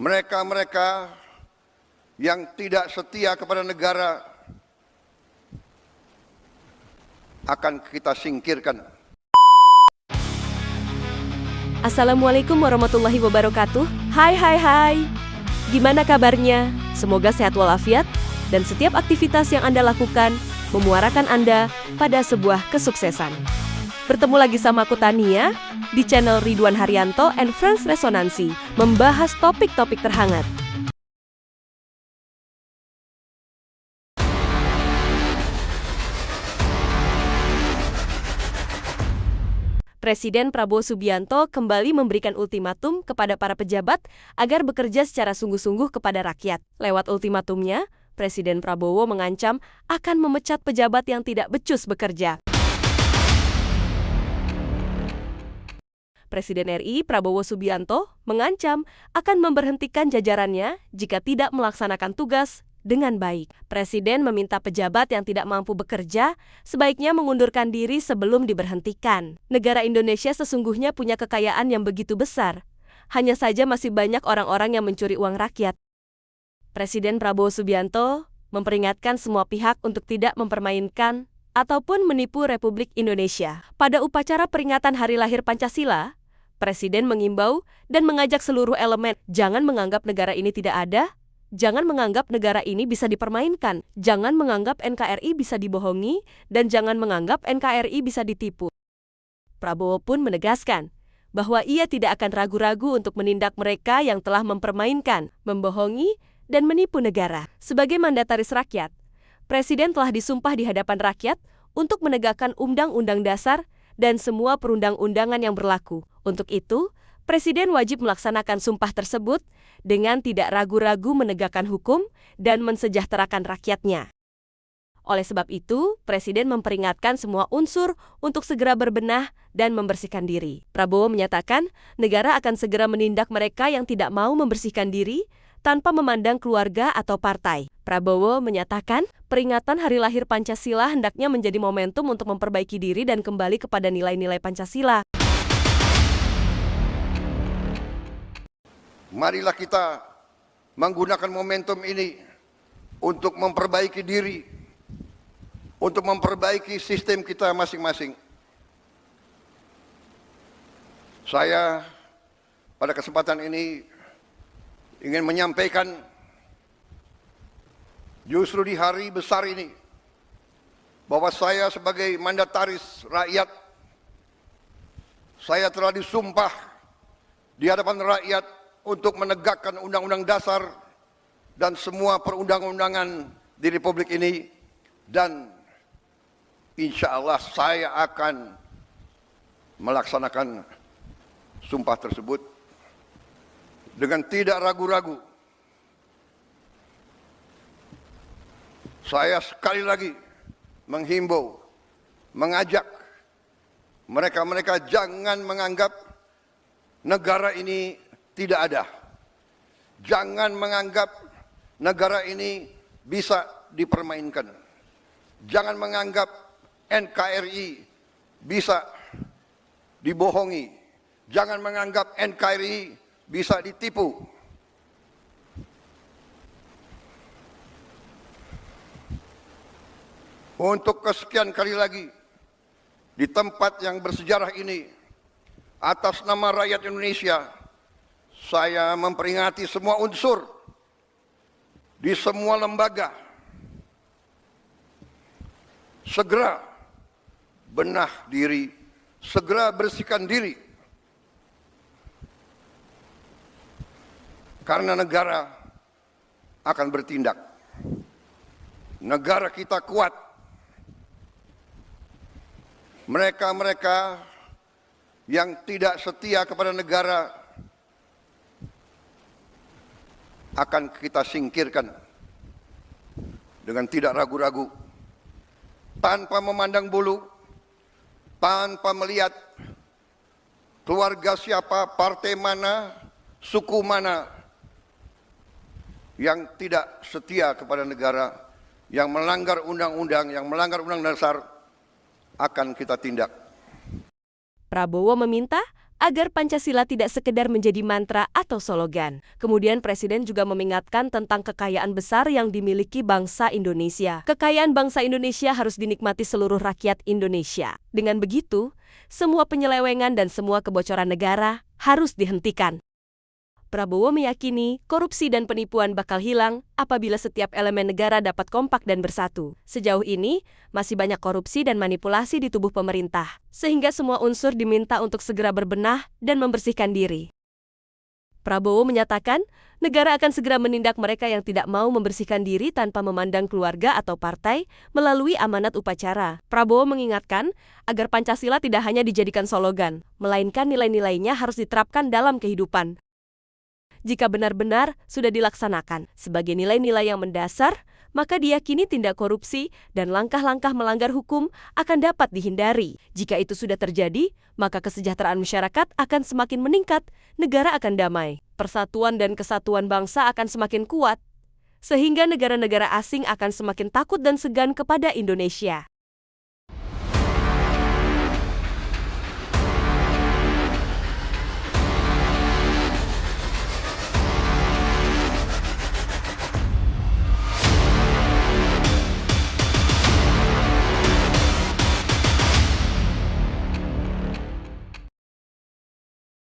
Mereka-mereka yang tidak setia kepada negara akan kita singkirkan. Assalamualaikum warahmatullahi wabarakatuh. Hai. Gimana kabarnya? Semoga sehat walafiat dan setiap aktivitas yang Anda lakukan memuarakan Anda pada sebuah kesuksesan. Bertemu lagi sama aku Tania di channel Ridwan Haryanto and Friends Resonansi, membahas topik-topik terhangat. Presiden Prabowo Subianto kembali memberikan ultimatum kepada para pejabat agar bekerja secara sungguh-sungguh kepada rakyat. Lewat ultimatumnya, Presiden Prabowo mengancam akan memecat pejabat yang tidak becus bekerja. Presiden RI Prabowo Subianto mengancam akan memberhentikan jajarannya jika tidak melaksanakan tugas dengan baik. Presiden meminta pejabat yang tidak mampu bekerja sebaiknya mengundurkan diri sebelum diberhentikan. Negara Indonesia sesungguhnya punya kekayaan yang begitu besar. Hanya saja masih banyak orang-orang yang mencuri uang rakyat. Presiden Prabowo Subianto memperingatkan semua pihak untuk tidak mempermainkan ataupun menipu Republik Indonesia. Pada upacara peringatan Hari Lahir Pancasila, Presiden mengimbau dan mengajak seluruh elemen, jangan menganggap negara ini tidak ada, jangan menganggap negara ini bisa dipermainkan, jangan menganggap NKRI bisa dibohongi, dan jangan menganggap NKRI bisa ditipu. Prabowo pun menegaskan bahwa ia tidak akan ragu-ragu untuk menindak mereka yang telah mempermainkan, membohongi, dan menipu negara. Sebagai mandataris rakyat, Presiden telah disumpah di hadapan rakyat untuk menegakkan Undang-Undang Dasar dan semua perundang-undangan yang berlaku. Untuk itu, Presiden wajib melaksanakan sumpah tersebut dengan tidak ragu-ragu menegakkan hukum dan mensejahterakan rakyatnya. Oleh sebab itu, Presiden memperingatkan semua unsur untuk segera berbenah dan membersihkan diri. Prabowo menyatakan, negara akan segera menindak mereka yang tidak mau membersihkan diri tanpa memandang keluarga atau partai. Prabowo menyatakan, peringatan Hari Lahir Pancasila hendaknya menjadi momentum untuk memperbaiki diri dan kembali kepada nilai-nilai Pancasila. Marilah kita menggunakan momentum ini untuk memperbaiki diri, untuk memperbaiki sistem kita masing-masing. Saya pada kesempatan ini ingin menyampaikan justru di hari besar ini bahwa saya sebagai mandataris rakyat, saya telah disumpah di hadapan rakyat untuk menegakkan Undang-Undang Dasar dan semua perundang-undangan di Republik ini, dan insya Allah saya akan melaksanakan sumpah tersebut dengan tidak ragu-ragu. Saya sekali lagi menghimbau, mengajak mereka-mereka jangan menganggap negara ini tidak ada. Jangan menganggap negara ini bisa dipermainkan. Jangan menganggap NKRI bisa dibohongi. Jangan menganggap NKRI bisa ditipu. Untuk kesekian kali lagi, di tempat yang bersejarah ini, atas nama rakyat Indonesia, saya memperingati semua unsur di semua lembaga segera benah diri, segera bersihkan diri, karena negara akan bertindak. Negara kita kuat. Mereka-mereka yang tidak setia kepada negara akan kita singkirkan dengan tidak ragu-ragu, tanpa memandang bulu, tanpa melihat keluarga siapa, partai mana, suku mana yang tidak setia kepada negara, yang melanggar undang-undang, yang melanggar undang dasar, akan kita tindak. Prabowo meminta agar Pancasila tidak sekedar menjadi mantra atau slogan. Kemudian Presiden juga mengingatkan tentang kekayaan besar yang dimiliki bangsa Indonesia. Kekayaan bangsa Indonesia harus dinikmati seluruh rakyat Indonesia. Dengan begitu, semua penyelewengan dan semua kebocoran negara harus dihentikan. Prabowo meyakini korupsi dan penipuan bakal hilang apabila setiap elemen negara dapat kompak dan bersatu. Sejauh ini, masih banyak korupsi dan manipulasi di tubuh pemerintah, sehingga semua unsur diminta untuk segera berbenah dan membersihkan diri. Prabowo menyatakan, negara akan segera menindak mereka yang tidak mau membersihkan diri tanpa memandang keluarga atau partai melalui amanat upacara. Prabowo mengingatkan agar Pancasila tidak hanya dijadikan slogan, melainkan nilai-nilainya harus diterapkan dalam kehidupan. Jika benar-benar sudah dilaksanakan sebagai nilai-nilai yang mendasar, maka diyakini tindak korupsi dan langkah-langkah melanggar hukum akan dapat dihindari. Jika itu sudah terjadi, maka kesejahteraan masyarakat akan semakin meningkat, negara akan damai, persatuan dan kesatuan bangsa akan semakin kuat, sehingga negara-negara asing akan semakin takut dan segan kepada Indonesia.